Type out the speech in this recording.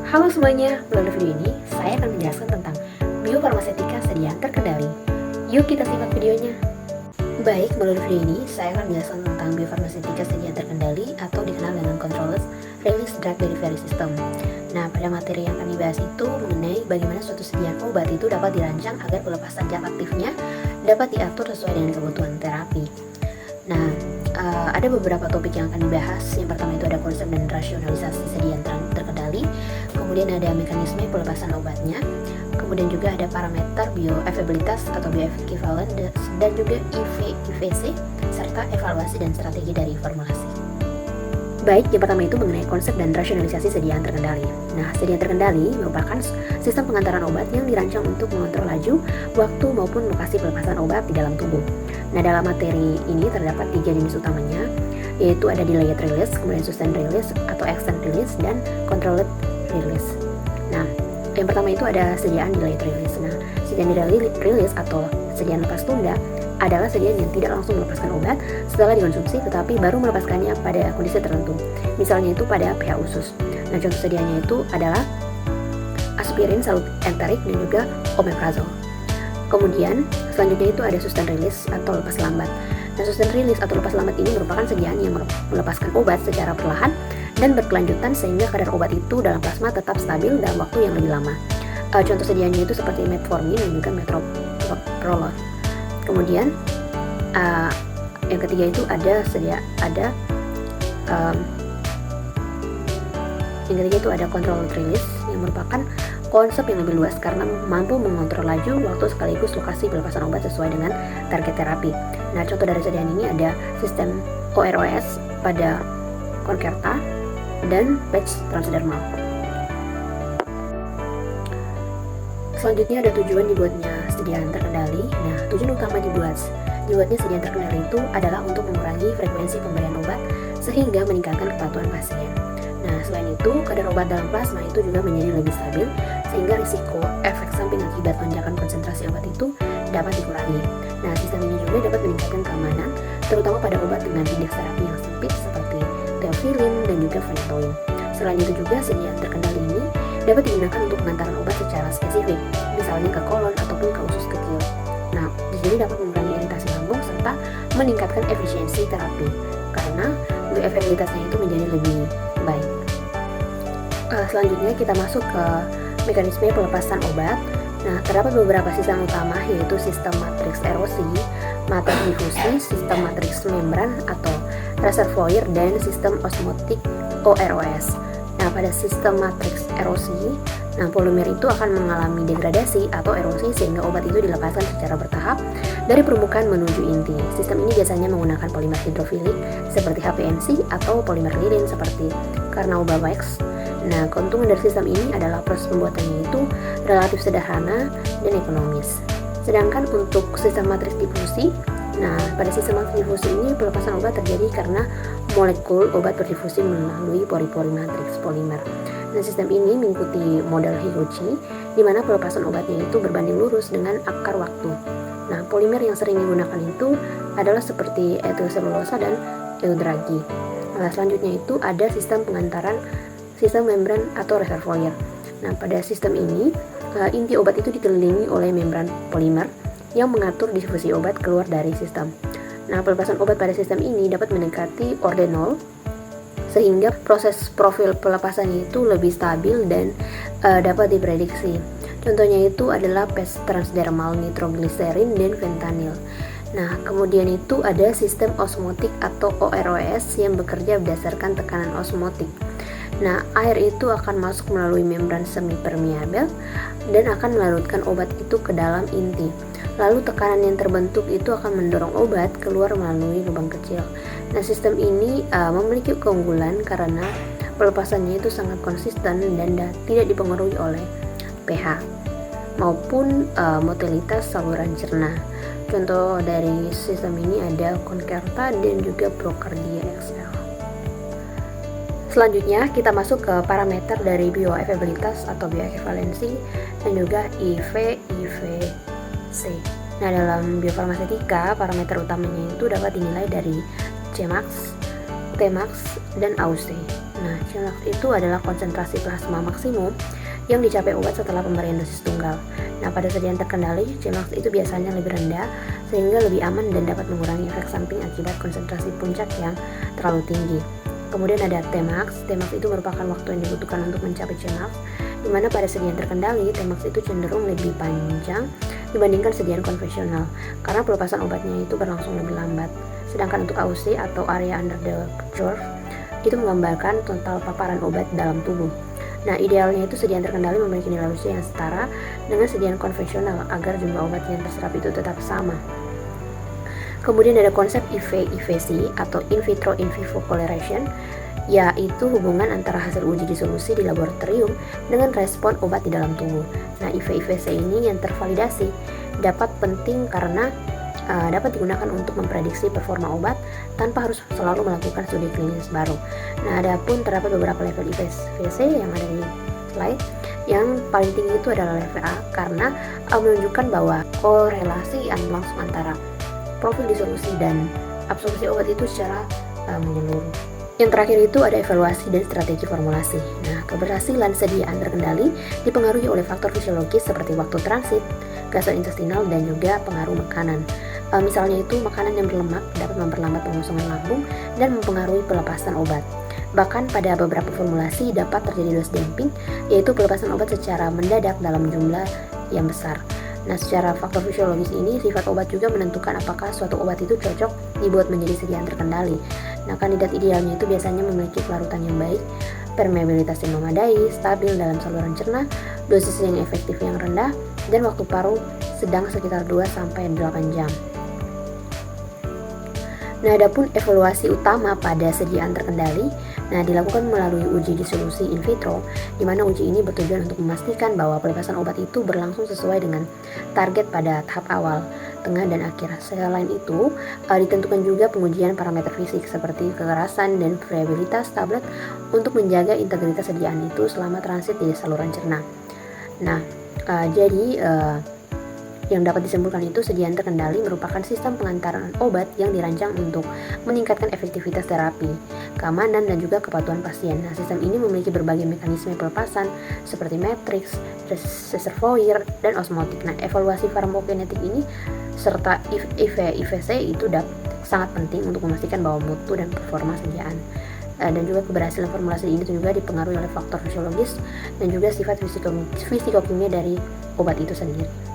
Halo semuanya, melalui video ini saya akan menjelaskan tentang biofarmasetika sediaan terkendali. Yuk kita simak videonya. Baik, melalui video ini saya akan menjelaskan tentang biofarmasetika sediaan terkendali atau dikenal dengan Controlled Release Drug Delivery System. Nah, pada materi yang akan dibahas itu mengenai bagaimana suatu sediaan obat itu dapat dirancang agar pelepasan zat aktifnya dapat diatur sesuai dengan kebutuhan terapi. Nah, ada beberapa topik yang akan dibahas. Yang pertama itu ada konsep dan rasionalisasi sediaan terkendali, kemudian ada mekanisme pelepasan obatnya, kemudian juga ada parameter bioavailabilitas atau bioequivalent, dan juga IVC, serta evaluasi dan strategi dari formulasi. Baik, yang pertama itu mengenai konsep dan rasionalisasi sediaan terkendali. Nah, sediaan terkendali merupakan sistem pengantaran obat yang dirancang untuk mengontrol laju, waktu maupun lokasi pelepasan obat di dalam tubuh. Nah, dalam materi ini terdapat 3 jenis utamanya, yaitu ada delayed release, kemudian sustained release atau extended release, dan controlled release. Nah, yang pertama itu ada sediaan delayed release. Nah, sediaan delayed release atau sediaan lepas tunda adalah sediaan yang tidak langsung melepaskan obat setelah dikonsumsi, tetapi baru melepaskannya pada kondisi tertentu. Misalnya itu pada pH usus. Nah, contoh sediaannya itu adalah aspirin, saluenterik, dan juga omeprazole. Kemudian selanjutnya itu ada sustained release atau lepas lambat. Nah, sustained release atau lepas lambat ini merupakan sediaan yang melepaskan obat secara perlahan dan berkelanjutan sehingga kadar obat itu dalam plasma tetap stabil dalam waktu yang lebih lama. Contoh sediaannya itu seperti metformin dan juga metoprolol. Kemudian yang ketiga itu ada controlled release yang merupakan konsep yang lebih luas karena mampu mengontrol laju, waktu sekaligus lokasi pelepasan obat sesuai dengan target terapi. Nah, contoh dari sediaan ini ada sistem OROS pada Concerta dan patch transdermal. Selanjutnya ada tujuan dibuatnya sediaan terkendali. Nah, tujuan utama dibuatnya sediaan terkendali itu adalah untuk mengurangi frekuensi pemberian obat sehingga meningkatkan kepatuhan pasien. Nah, selain itu, kadar obat dalam plasma itu juga menjadi lebih stabil sehingga risiko efek samping akibat lonjakan konsentrasi obat itu dapat dikurangi. Nah, sistem ini juga dapat meningkatkan keamanan, terutama pada obat dengan indeks terapi yang sempit seperti theophylline dan juga phenytoin. Selain itu juga sediaan terkendali ini dapat digunakan untuk pengantaran obat secara spesifik, misalnya ke kolon ataupun ke usus kecil. Nah, di sini dapat mengurangi iritasi lambung serta meningkatkan efisiensi terapi karena bioavailabilitasnya itu menjadi lebih baik. Selanjutnya kita masuk ke mekanisme pelepasan obat. Nah, terdapat beberapa sistem utama, yaitu sistem matriks erosi, matriks difusi, sistem matriks membran atau reservoir, dan sistem osmotik OROS. Nah, pada sistem matriks erosi, polimer itu akan mengalami degradasi atau erosi sehingga obat itu dilepaskan secara bertahap dari permukaan menuju inti. Sistem ini biasanya menggunakan polimer hidrofilik seperti HPNC atau polimer lilin seperti Carnauba-Wax. Nah, keuntungan dari sistem ini adalah proses pembuatannya itu relatif sederhana dan ekonomis. Sedangkan untuk sistem matriks difusi, pada sistem matriks difusi ini pelepasan obat terjadi karena molekul obat berdifusi melalui pori-pori matriks polimer. Nah, sistem ini mengikuti model Higuchi, di mana pelepasan obatnya itu berbanding lurus dengan akar waktu. Nah, polimer yang sering digunakan itu adalah seperti etilselulosa dan eudragi. Nah, selanjutnya itu ada sistem pengantaran, sistem membran atau reservoir. Nah, pada sistem ini inti obat itu dikelilingi oleh membran polimer yang mengatur distribusi obat keluar dari sistem. Nah, pelepasan obat pada sistem ini dapat mendekati ordenol sehingga proses profil pelepasannya itu lebih stabil dan dapat diprediksi. Contohnya itu adalah patch transdermal, nitrogliserin, dan fentanyl. Nah, kemudian itu ada sistem osmotik atau OROS yang bekerja berdasarkan tekanan osmotik. Nah, air itu akan masuk melalui membran semi-permeabel dan akan melarutkan obat itu ke dalam inti. Lalu tekanan yang terbentuk itu akan mendorong obat keluar melalui lubang kecil. Nah, sistem ini memiliki keunggulan karena pelepasannya itu sangat konsisten dan tidak dipengaruhi oleh pH maupun motilitas saluran cerna. Contoh dari sistem ini ada Concerta dan juga Procardia XL. Selanjutnya kita masuk ke parameter dari bioavailabilitas atau bioequivalensi dan juga IVC. Nah, dalam biofarmasetika parameter utamanya itu dapat dinilai dari Cmax, Tmax, dan AUC. Nah, Cmax itu adalah konsentrasi plasma maksimum yang dicapai obat setelah pemberian dosis tunggal. Nah, pada sediaan terkendali, Cmax itu biasanya lebih rendah sehingga lebih aman dan dapat mengurangi efek samping akibat konsentrasi puncak yang terlalu tinggi. Kemudian ada Tmax. Tmax itu merupakan waktu yang dibutuhkan untuk mencapai Cmax, di mana pada sediaan terkendali, Tmax itu cenderung lebih panjang dibandingkan sediaan konvensional karena pelepasan obatnya itu berlangsung lebih lambat. Sedangkan untuk AUC atau area under the curve itu menggambarkan total paparan obat dalam tubuh. Nah, idealnya itu sediaan terkendali memiliki nilai AUC yang setara dengan sediaan konvensional agar jumlah obat yang terserap itu tetap sama. Kemudian ada konsep IV-IVC atau in vitro in vivo correlation, yaitu hubungan antara hasil uji disolusi di laboratorium dengan respon obat di dalam tubuh. Nah, IV-IVC ini yang tervalidasi dapat penting karena dapat digunakan untuk memprediksi performa obat tanpa harus selalu melakukan studi klinis baru. Nah, adapun terdapat beberapa level IVC yang ada di slide. Yang paling tinggi itu adalah level A karena menunjukkan bahwa korelasi langsung antara profil disolusi dan absorpsi obat itu secara menyeluruh. Yang terakhir itu ada evaluasi dan strategi formulasi. Nah, keberhasilan sediaan terkendali dipengaruhi oleh faktor fisiologis seperti waktu transit, gastrointestinal, dan juga pengaruh makanan. Misalnya itu makanan yang berlemak dapat memperlambat pengosongan lambung dan mempengaruhi pelepasan obat. Bahkan pada beberapa formulasi dapat terjadi dose damping, yaitu pelepasan obat secara mendadak dalam jumlah yang besar. Nah, secara faktor fisiologis ini, sifat obat juga menentukan apakah suatu obat itu cocok dibuat menjadi sediaan terkendali. Nah, kandidat idealnya itu biasanya memiliki kelarutan yang baik, permeabilitas yang memadai, stabil dalam saluran cerna, dosis yang efektif yang rendah, dan waktu paruh sedang sekitar 2-8 jam. Nah, adapun evaluasi utama pada sediaan terkendali, dilakukan melalui uji disolusi in vitro, di mana uji ini bertujuan untuk memastikan bahwa pelepasan obat itu berlangsung sesuai dengan target pada tahap awal, tengah, dan akhir. Selain itu, ditentukan juga pengujian parameter fisik seperti kekerasan dan variabilitas tablet untuk menjaga integritas sediaan itu selama transit di saluran cerna. Nah, yang dapat disimpulkan itu sediaan terkendali merupakan sistem pengantaran obat yang dirancang untuk meningkatkan efektivitas terapi, keamanan, dan juga kepatuhan pasien. Nah, sistem ini memiliki berbagai mekanisme pelepasan seperti matrix, reservoir, dan osmotik. Nah, evaluasi farmakokinetik ini serta IV-IVC itu sangat penting untuk memastikan bahwa mutu dan performa sediaan. Dan juga keberhasilan formulasi ini juga dipengaruhi oleh faktor fisiologis dan juga sifat fisikokimia dari obat itu sendiri.